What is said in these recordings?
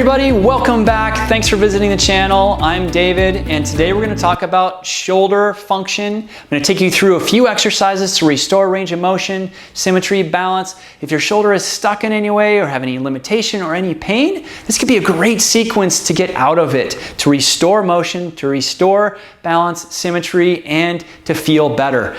everybody, welcome back. Thanks for visiting the channel. I'm David, and today we're going to talk about shoulder function. I'm going to take you through a few exercises to restore range of motion, symmetry, balance. If your shoulder is stuck in any way or have any limitation or any pain, this could be a great sequence to get out of it, to restore motion, to restore balance, symmetry, and to feel better.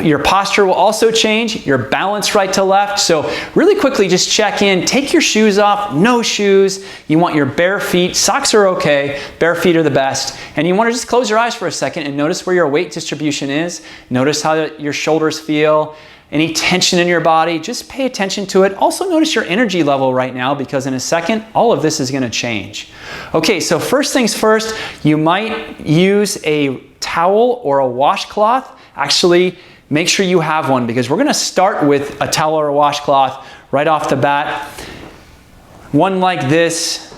Your posture will also change, your balance right to left. So really quickly, just check in, take your shoes off, no shoes. You want your bare feet. Socks are okay, bare feet are the best. And you want to just close your eyes for a second and notice where your weight distribution is. Notice how your shoulders feel. Any tension in your body, just pay attention to it. Also notice your energy level right now, because in a second, all of this is going to change. Okay, so first things first, you might use a towel or a washcloth. Actually, make sure you have one, because we're going to start with a towel or a washcloth right off the bat. One like this,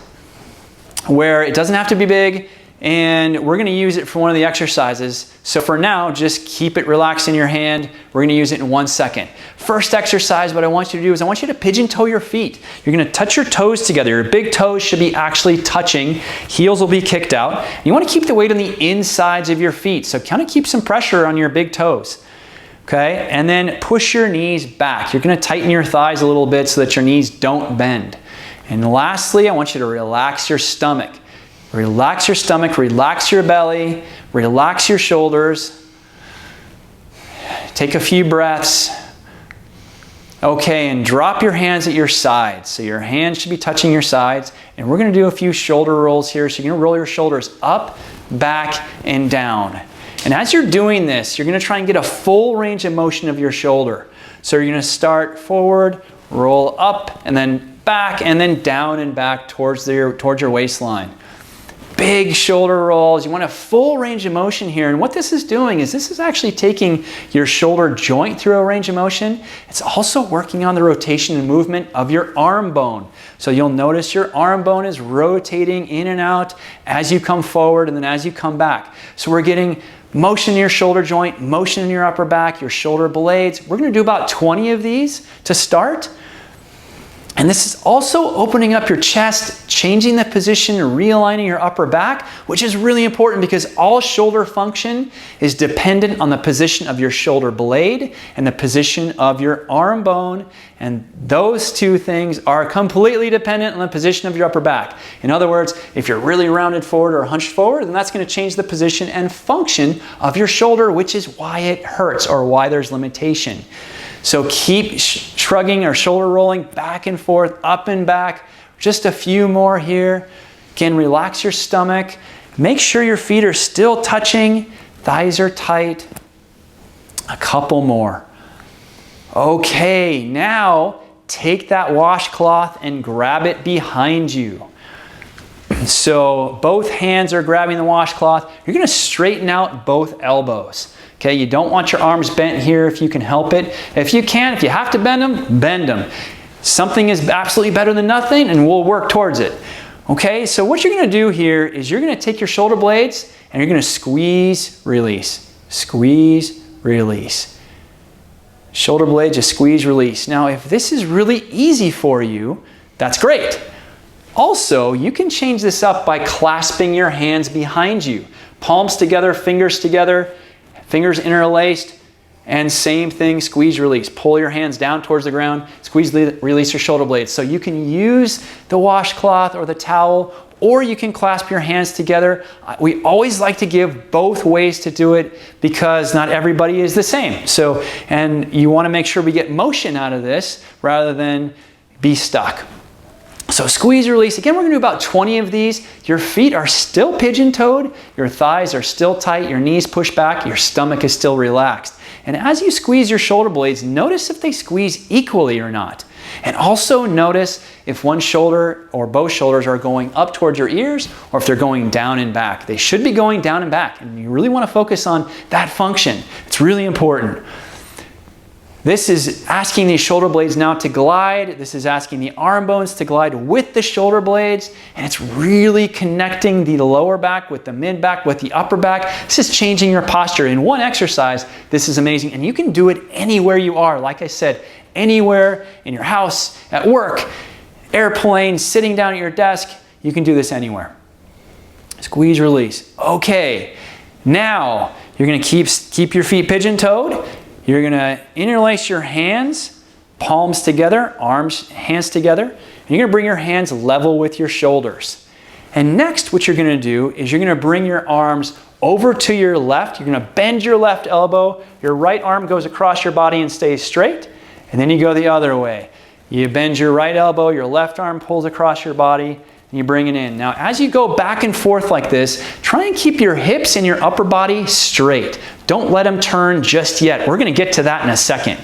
where it doesn't have to be big, and we're going to use it for one of the exercises. So for now, just keep it relaxed in your hand. We're going to use it in 1 second. First exercise, what I want you to do is I want you to pigeon toe your feet. You're going to touch your toes together. Your big toes should be actually touching. Heels will be kicked out. You want to keep the weight on the insides of your feet. So kind of keep some pressure on your big toes. Okay, and then push your knees back. You're going to tighten your thighs a little bit so that your knees don't bend. And lastly, I want you to relax your stomach. Relax your stomach, relax your belly, relax your shoulders. Take a few breaths. Okay, and drop your hands at your sides. So your hands should be touching your sides. And we're going to do a few shoulder rolls here. So you're going to roll your shoulders up, back, and down. And as you're doing this, you're going to try and get a full range of motion of your shoulder. So you're going to start forward, roll up, and then back, and then down and back towards your waistline. Big shoulder rolls. You want a full range of motion here. And what this is doing is this is actually taking your shoulder joint through a range of motion. It's also working on the rotation and movement of your arm bone. So you'll notice your arm bone is rotating in and out as you come forward and then as you come back. So we're getting motion in your shoulder joint, motion in your upper back, your shoulder blades. We're going to do about 20 of these to start. And this is also opening up your chest, changing the position, realigning your upper back, which is really important because all shoulder function is dependent on the position of your shoulder blade and the position of your arm bone. And those two things are completely dependent on the position of your upper back. In other words, if you're really rounded forward or hunched forward, then that's going to change the position and function of your shoulder, which is why it hurts or why there's limitation. So keep shrugging or shoulder rolling back and forth, up and back. Just a few more here. Again, relax your stomach. Make sure your feet are still touching. Thighs are tight. A couple more. Okay, now take that washcloth and grab it behind you. So both hands are grabbing the washcloth. You're going to straighten out both elbows. Okay, you don't want your arms bent here if you can help it. If you can, if you have to bend them, bend them. Something is absolutely better than nothing, and we'll work towards it. Okay, so what you're going to do here is you're going to take your shoulder blades and you're going to squeeze, release. Squeeze, release. Shoulder blades, just squeeze, release. Now, if this is really easy for you, that's great. Also, you can change this up by clasping your hands behind you. Palms together, fingers together. Fingers interlaced, and same thing, squeeze, release. Pull your hands down towards the ground, squeeze, release your shoulder blades. So you can use the washcloth or the towel, or you can clasp your hands together. We always like to give both ways to do it because not everybody is the same. So, and you want to make sure we get motion out of this rather than be stuck. So squeeze, release. Again, we're going to do about 20 of these. Your feet are still pigeon-toed. Your thighs are still tight. Your knees push back. Your stomach is still relaxed. And as you squeeze your shoulder blades, notice if they squeeze equally or not. And also notice if one shoulder or both shoulders are going up towards your ears or if they're going down and back. They should be going down and back. And you really want to focus on that function. It's really important. This is asking these shoulder blades now to glide. This is asking the arm bones to glide with the shoulder blades. And it's really connecting the lower back with the mid back, with the upper back. This is changing your posture. In one exercise, this is amazing. And you can do it anywhere you are. Like I said, anywhere in your house, at work, airplane, sitting down at your desk. You can do this anywhere. Squeeze, release. Okay, now you're going to keep your feet pigeon-toed. You're going to interlace your hands, palms together, hands together. And you're going to bring your hands level with your shoulders. And next, what you're going to do is you're going to bring your arms over to your left. You're going to bend your left elbow. Your right arm goes across your body and stays straight. And then you go the other way. You bend your right elbow, your left arm pulls across your body, and you bring it in. Now, as you go back and forth like this, try and keep your hips and your upper body straight. Don't let them turn just yet. We're going to get to that in a second.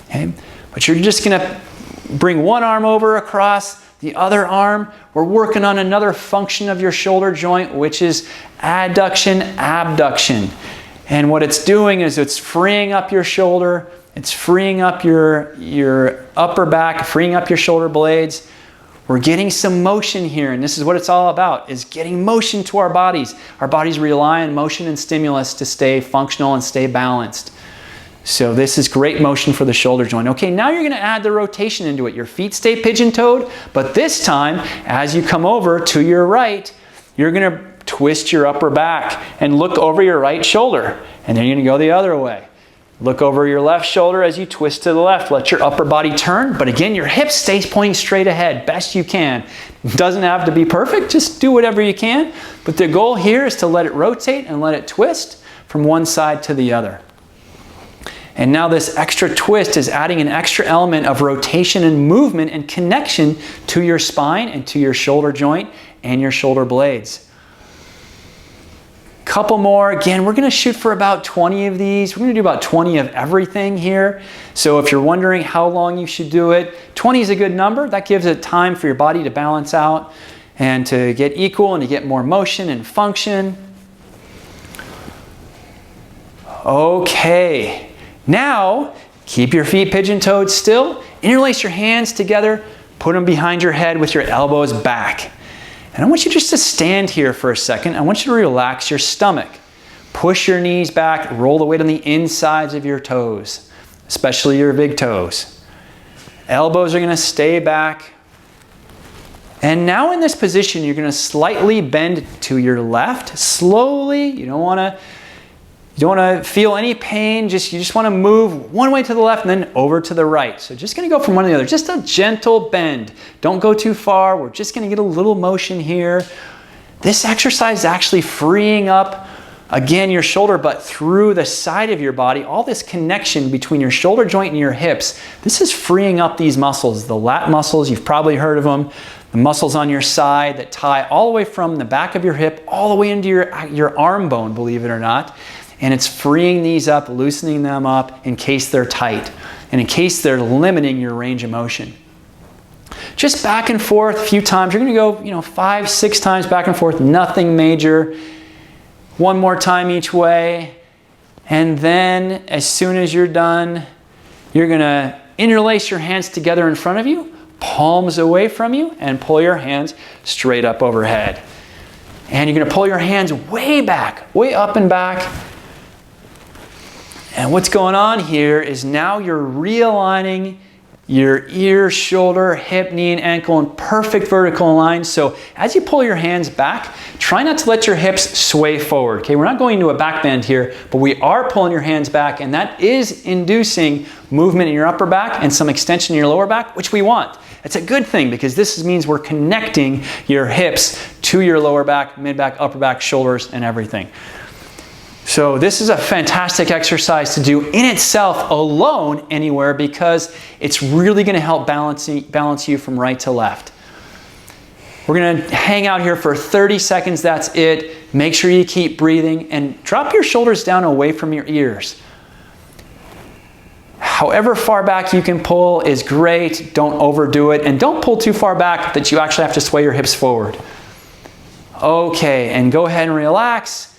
Okay? But you're just going to bring one arm over across the other arm. We're working on another function of your shoulder joint, which is adduction, abduction. And what it's doing is it's freeing up your shoulder. It's freeing up your upper back, freeing up your shoulder blades. We're getting some motion here, and this is what it's all about, is getting motion to our bodies. Our bodies rely on motion and stimulus to stay functional and stay balanced. So this is great motion for the shoulder joint. Okay, now you're going to add the rotation into it. Your feet stay pigeon-toed, but this time, as you come over to your right, you're going to twist your upper back and look over your right shoulder. And then you're going to go the other way. Look over your left shoulder as you twist to the left. Let your upper body turn, but again, your hips stay pointing straight ahead, best you can. It doesn't have to be perfect, just do whatever you can. But the goal here is to let it rotate and let it twist from one side to the other. And now this extra twist is adding an extra element of rotation and movement and connection to your spine and to your shoulder joint and your shoulder blades. Couple more. Again, we're going to shoot for about 20 of these. We're going to do about 20 of everything here. So if you're wondering how long you should do it, 20 is a good number. That gives it time for your body to balance out and to get equal and to get more motion and function. Okay. Now, keep your feet pigeon-toed still. Interlace your hands together. Put them behind your head with your elbows back. And I want you just to stand here for a second. I want you to relax your stomach. Push your knees back. Roll the weight on the insides of your toes, especially your big toes. Elbows are going to stay back. And now in this position, you're going to slightly bend to your left, slowly. You don't want to feel any pain. You just want to move one way to the left and then over to the right. So just going to go from one to the other. Just a gentle bend. Don't go too far. We're just going to get a little motion here. This exercise is actually freeing up, again, your shoulder, but through the side of your body. All this connection between your shoulder joint and your hips. This is freeing up these muscles. The lat muscles, you've probably heard of them. The muscles on your side that tie all the way from the back of your hip all the way into your arm bone, believe it or not. And it's freeing these up, loosening them up in case they're tight and in case they're limiting your range of motion. Just back and forth a few times. You're going to go, 5, 6 times back and forth, nothing major. One more time each way. And then as soon as you're done, you're going to interlace your hands together in front of you, palms away from you, and pull your hands straight up overhead. And you're going to pull your hands way back, way up and back. And what's going on here is now you're realigning your ear, shoulder, hip, knee, and ankle in perfect vertical line. So as you pull your hands back, try not to let your hips sway forward. Okay, we're not going into a back bend here, but we are pulling your hands back, and that is inducing movement in your upper back and some extension in your lower back, which we want. It's a good thing because this means we're connecting your hips to your lower back, mid back, upper back, shoulders, and everything. So this is a fantastic exercise to do in itself alone anywhere because it's really going to help balance you from right to left. We're going to hang out here for 30 seconds. That's it. Make sure you keep breathing and drop your shoulders down away from your ears. However far back you can pull is great. Don't overdo it, and don't pull too far back that you actually have to sway your hips forward. Okay, and go ahead and relax.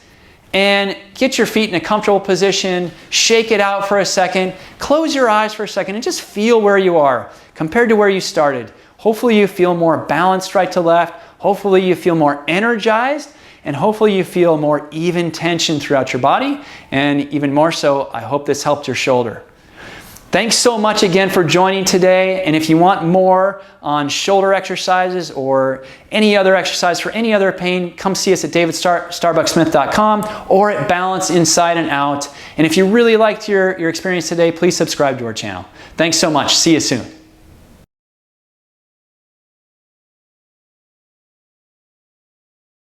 And get your feet in a comfortable position, shake it out for a second, close your eyes for a second, and just feel where you are compared to where you started. Hopefully you feel more balanced right to left, hopefully you feel more energized, and hopefully you feel more even tension throughout your body, and even more so, I hope this helped your shoulder. Thanks so much again for joining today. And if you want more on shoulder exercises or any other exercise for any other pain, come see us at davidstarbucksmith.com or at Balance Inside and Out. And if you really liked your experience today, please subscribe to our channel. Thanks so much. See you soon.